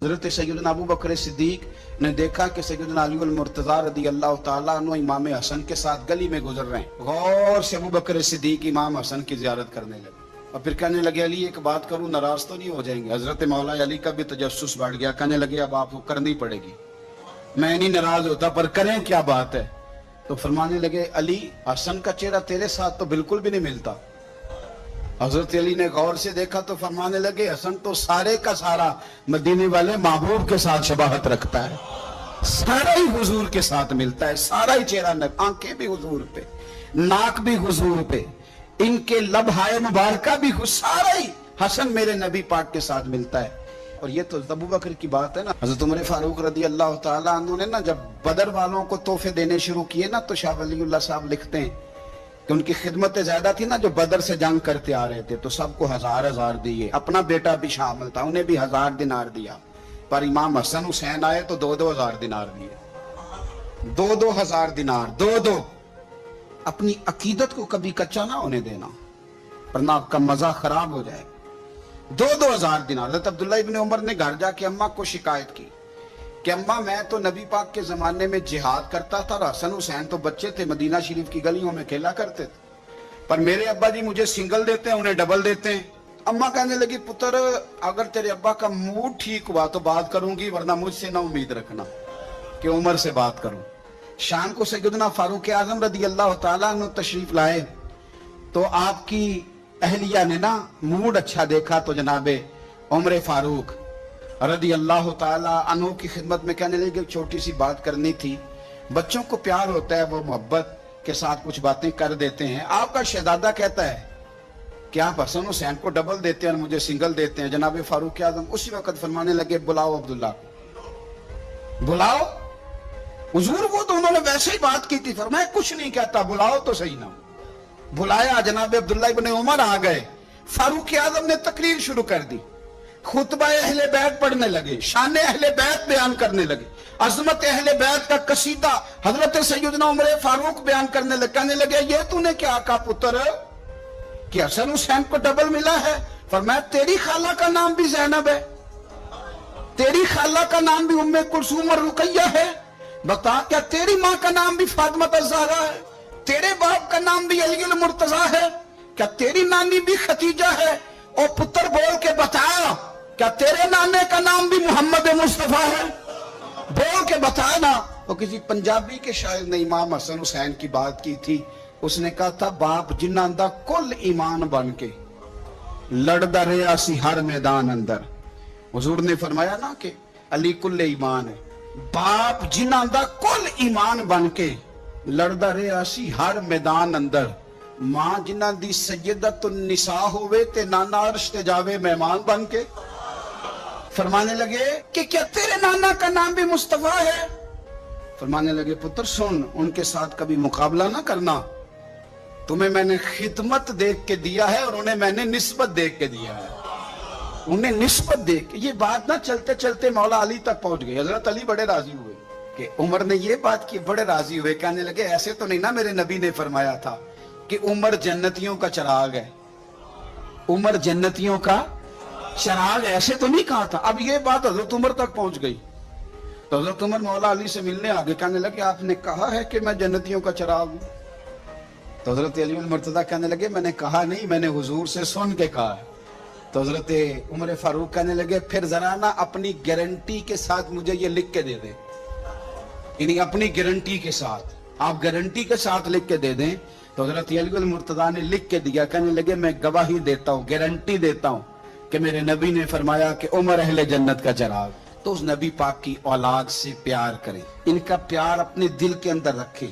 हज़रत सैयदना अबू बकर सिद्दीक ने देखा कि सैयदना अली मुर्तज़ा रज़ी अल्लाह तआला अन्हु इमाम हसन के साथ गली में गुजर रहे हैं। गौर से अबू बकर सिद्दीक इमाम हसन की ज़ियारत करने लगे और फिर कहने लगे, अली एक बात करूं, नाराज तो नहीं हो जाएंगे? हजरत मौला अली का भी तजस्सुस बढ़ गया। कहने लगे, अब आपको करनी पड़ेगी, मैं नहीं नाराज होता पर करें क्या बात है? तो फरमाने लगे, अली हसन का चेहरा तेरे साथ तो बिल्कुल भी नहीं मिलता। हजरत अली ने गौर से देखा तो फरमाने लगे, हसन तो सारे का सारा मदीने वाले महबूब के साथ शबाहत रखता है, सारा ही हुजूर के साथ मिलता है, सारा ही चेहरा, आंखें भी हुजूर पे, नाक भी हुजूर पे, इनके लबहाए मुबारका भी, सारा ही हसन मेरे नबी पाक के साथ मिलता है। और ये तो अबू बकर की बात है ना। हजरत उमर फारूक रज़ी अल्लाह तआला अन्हु ने ना जब बदर वालों को तोहफे देने शुरू किए ना, तो शाह वलीउल्लाह साहब लिखते हैं कि उनकी खिदमत ज्यादा थी ना, जो बदर से जंग करते आ रहे थे तो सबको हजार हजार दिए, अपना बेटा भी शामिल था, उन्हें भी 1000 दिनार दिया। पर इमाम हसन हुसैन आए तो 2-2 हजार दिनार दिए, 2-2 हजार दिनार, 2-2। अपनी अकीदत को कभी कच्चा ना होने देना वरना आपका मजा खराब हो जाए। 2-2 हजार दिनार। हज़रत अब्दुल्लाह इब्न उमर ने घर जाके अम्मा को शिकायत की कि अम्मा, मैं तो नबी पाक के जमाने में जिहाद करता था, हसन हुसैन तो बच्चे थे, मदीना शरीफ की गलियों में खेला करते थे, पर मेरे अब्बा जी मुझे सिंगल देते हैं, उन्हें डबल देते हैं। अम्मा कहने लगी, पुत्र अगर तेरे अब्बा का मूड ठीक हुआ तो बात करूंगी, वरना मुझसे ना उम्मीद रखना कि उमर से बात करूं। शाम को सैयदना फारूक आजम रज़ी अल्लाह तआला अन्हु तशरीफ लाए तो आपकी अहलिया ने ना मूड अच्छा देखा तो जनाबे उमर फारूक रज़ी अल्लाह तआला अन्हु की खिदमत में कहने लगे, छोटी सी बात करनी थी। बच्चों को प्यार होता है, वो मोहब्बत के साथ कुछ बातें कर देते हैं। आपका शहजादा कहता है कि आप हसन हुसैन को डबल देते हैं और मुझे सिंगल देते हैं। जनाब फारूक आजम उसी वक्त फरमाने लगे, बुलाओ अब्दुल्ला को, बुलाओ। हुजूर वो तो उन्होंने वैसे ही बात की थी, फरमाया कुछ नहीं कहता, बुलाओ तो सही ना। बुलाया, जनाब अब्दुल्ला इब्न उमर आ गए। फारूक आजम ने तकरीर शुरू कर दी, खुतबा अहले बैत पढ़ने लगे, शान अहले बैत बयान करने लगे, अजमत अहले बैत का कसीदा हजरत सैयदना उमर फारूक बयान करने लगे। कहने लगे, ये तूने क्या कहा पुत्र कि हसन हुसैन को डबल मिला है? फरमाया, तेरी खाला का नाम भी ज़ैनब है, तेरी खाला का नाम भी उम्मे कुलसूम और रुकैया है, बता क्या तेरी माँ का नाम भी फातिमा ज़हरा है, तेरे बाप का नाम भी अली मुर्तज़ा है, क्या तेरी नानी भी खतीजा है? और पुत्र बोल के बता, क्या तेरे नाने का नाम भी मोहम्मद मुस्तफा है? बोल के बता ना। तो किसी पंजाबी के शायर ने इमाम हसन हुसैन की बात की थी, उसने कहा था, बाप जिन्हां दा कुल ईमान बन के लड़दा रहा सी हर मैदान अंदर। हुजूर ने फरमाया ना कि अली कुल ईमान है, बाप जिन्हां दा कुल ईमान बन के लड़दा रहा सी हर मैदान अंदर, मां जिन्हां दी सैयदतुन निसा होवे ते नाना अर्श ते जावे मेहमान बन के। फरमाने लगे कि क्या तेरे नाना का नाम भी मुस्तफा है? फरमाने लगे, पुत्र सुन, उनके साथ कभी मुकाबला ना करना, तुम्हें मैंने खिदमत देख के दिया है और उन्हें मैंने निस्बत देख के दिया है, उन्हें निस्बत देख के। ये बात ना चलते चलते मौला अली तक पहुंच गई। हजरत अली बड़े राजी हुए कि उमर ने ये बात की, बड़े राजी हुए। कहने लगे, ऐसे तो नहीं ना, मेरे नबी ने फरमाया था कि उमर जन्नतियों का चिराग है, उमर जन्नतियों का चिराग, ऐसे तो नहीं कहा था। अब ये बात हजरत उमर तक पहुंच गई तो हजरत उमर मौला अली से मिलने आ गए। कहने लगे, आपने कहा है कि मैं जन्नतियों का चिराग हूं? तो हजरत अली मुर्तज़ा कहने लगे, मैंने कहा नहीं, मैंने हुजूर से सुन के कहा है। तो हजरत उमर फारूक कहने लगे, फिर जरा ना अपनी गारंटी के साथ मुझे ये लिख के दे दें, यानी अपनी गारंटी के साथ, आप गारंटी के साथ लिख के दे दें। तो हजरत अली मुर्तज़ा ने लिख के दिया। कहने लगे, मैं गवाही देता हूँ, गारंटी देता हूँ कि मेरे नबी ने फरमाया कि उमर अहले जन्नत का चिराग। तो उस नबी पाक की औलाद से प्यार करें, इनका प्यार अपने दिल के अंदर रखें।